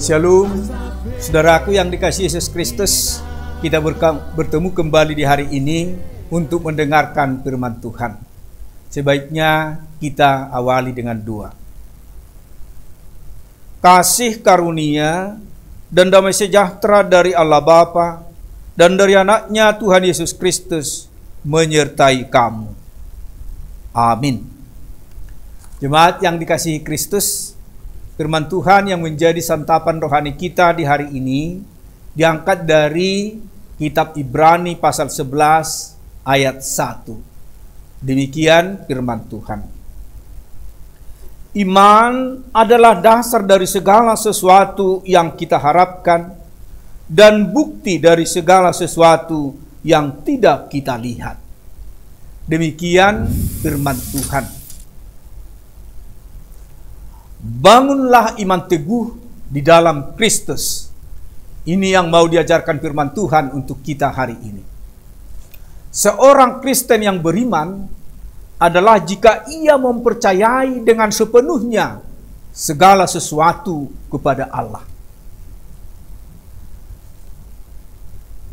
Shalom, saudaraku yang dikasihi Yesus Kristus. Kita bertemu kembali di hari ini untuk mendengarkan firman Tuhan. Sebaiknya kita awali dengan doa. Kasih karunia dan damai sejahtera dari Allah Bapa dan dari anaknya Tuhan Yesus Kristus menyertai kamu. Amin. Jemaat yang dikasihi Kristus, firman Tuhan yang menjadi santapan rohani kita di hari ini diangkat dari kitab Ibrani pasal 11 ayat 1. Demikian firman Tuhan. Iman adalah dasar dari segala sesuatu yang kita harapkan dan bukti dari segala sesuatu yang tidak kita lihat. Demikian firman Tuhan. Bangunlah iman teguh di dalam Kristus. Ini yang mau diajarkan firman Tuhan untuk kita hari ini. Seorang Kristen yang beriman adalah jika ia mempercayai dengan sepenuhnya segala sesuatu kepada Allah,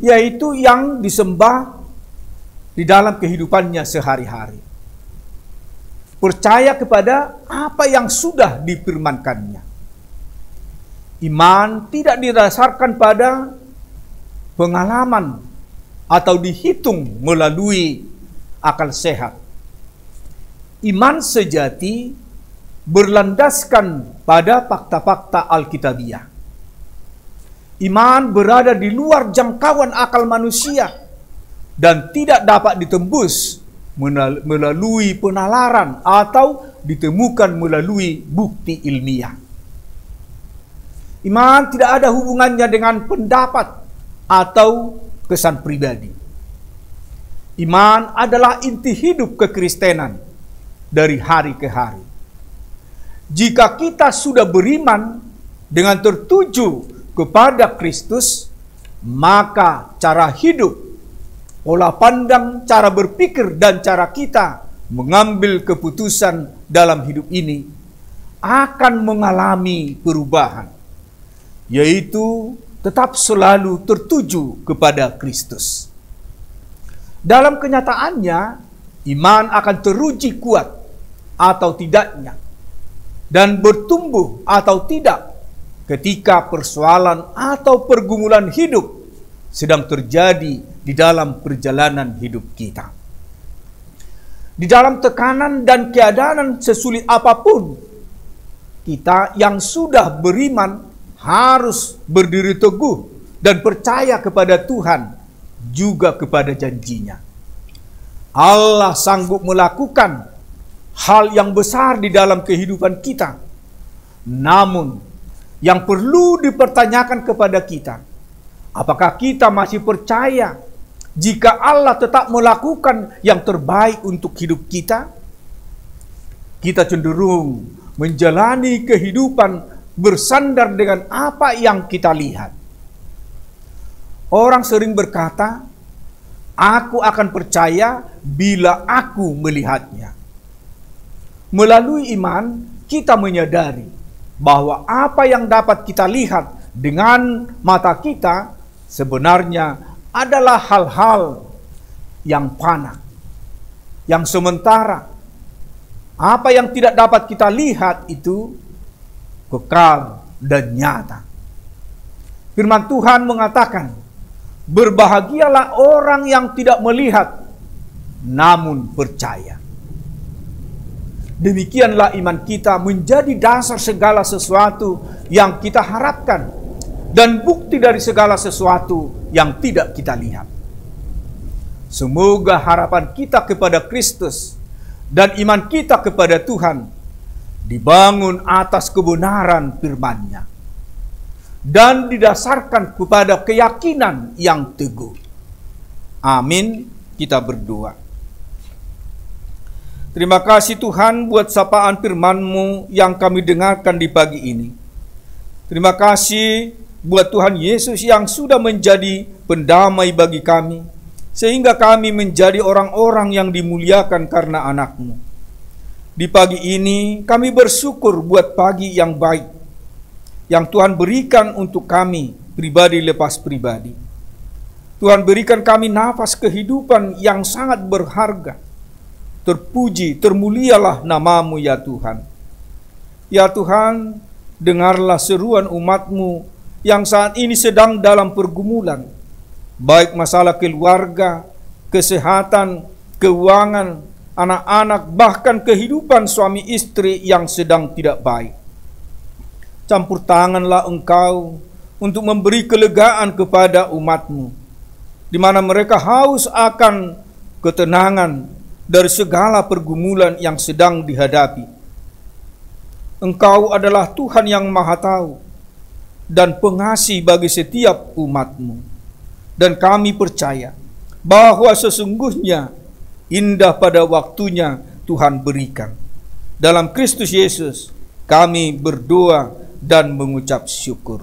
yaitu yang disembah di dalam kehidupannya sehari-hari. Percaya kepada apa yang sudah difirmankannya. Iman tidak didasarkan pada pengalaman atau dihitung melalui akal sehat. Iman sejati berlandaskan pada fakta-fakta Alkitabiah. Iman berada di luar jangkauan akal manusia dan tidak dapat ditembus melalui penalaran atau ditemukan melalui bukti ilmiah. Iman tidak ada hubungannya dengan pendapat atau kesan pribadi. Iman adalah inti hidup kekristenan dari hari ke hari. Jika kita sudah beriman dengan tertuju kepada Kristus, maka cara hidup, pola pandang, cara berpikir, dan cara kita mengambil keputusan dalam hidup ini akan mengalami perubahan, yaitu tetap selalu tertuju kepada Kristus. Dalam kenyataannya, iman akan teruji kuat atau tidaknya, dan bertumbuh atau tidak ketika persoalan atau pergumulan hidup sedang terjadi di dalam perjalanan hidup kita. Di dalam tekanan dan keadaan sesulit apapun, kita yang sudah beriman harus berdiri teguh dan percaya kepada Tuhan, juga kepada janjinya. Allah sanggup melakukan hal yang besar di dalam kehidupan kita. Namun, yang perlu dipertanyakan kepada kita, apakah kita masih percaya jika Allah tetap melakukan yang terbaik untuk hidup kita? Kita cenderung menjalani kehidupan bersandar dengan apa yang kita lihat. Orang sering berkata, "Aku akan percaya bila aku melihatnya." Melalui iman, kita menyadari bahwa apa yang dapat kita lihat dengan mata kita sebenarnya adalah hal-hal yang fana, yang sementara. Apa yang tidak dapat kita lihat itu kekal dan nyata. Firman Tuhan mengatakan, "Berbahagialah orang yang tidak melihat, namun percaya." Demikianlah iman kita menjadi dasar segala sesuatu yang kita harapkan dan bukti dari segala sesuatu yang tidak kita lihat. Semoga harapan kita kepada Kristus dan iman kita kepada Tuhan dibangun atas kebenaran firman-Nya dan didasarkan kepada keyakinan yang teguh. Amin. Kita berdoa. Terima kasih Tuhan buat sapaan firman-Mu yang kami dengarkan di pagi ini. Terima kasih buat Tuhan Yesus yang sudah menjadi pendamai bagi kami, sehingga kami menjadi orang-orang yang dimuliakan karena anak-Mu. Di pagi ini kami bersyukur buat pagi yang baik yang Tuhan berikan untuk kami pribadi lepas pribadi. Tuhan berikan kami nafas kehidupan yang sangat berharga. Terpuji, termulialah nama-Mu ya Tuhan. Ya Tuhan, dengarlah seruan umat-Mu yang saat ini sedang dalam pergumulan, baik masalah keluarga, kesehatan, keuangan, anak-anak, bahkan kehidupan suami istri yang sedang tidak baik. Campur tanganlah Engkau untuk memberi kelegaan kepada umat-Mu, di mana mereka haus akan ketenangan dari segala pergumulan yang sedang dihadapi. Engkau adalah Tuhan yang Maha Tahu dan pengasih bagi setiap umat-Mu. Dan kami percaya bahwa sesungguhnya indah pada waktunya Tuhan berikan. Dalam Kristus Yesus kami berdoa dan mengucap syukur.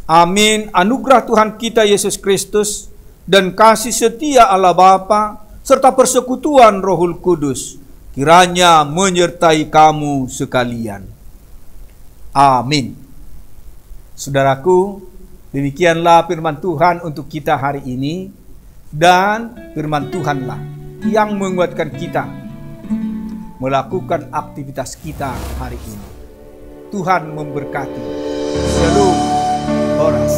Amin. Anugerah Tuhan kita Yesus Kristus dan kasih setia Allah Bapa serta persekutuan Rohul Kudus kiranya menyertai kamu sekalian. Amin. Saudaraku, demikianlah firman Tuhan untuk kita hari ini, dan firman Tuhanlah yang menguatkan kita melakukan aktivitas kita hari ini. Tuhan memberkati. Shalom. Horas.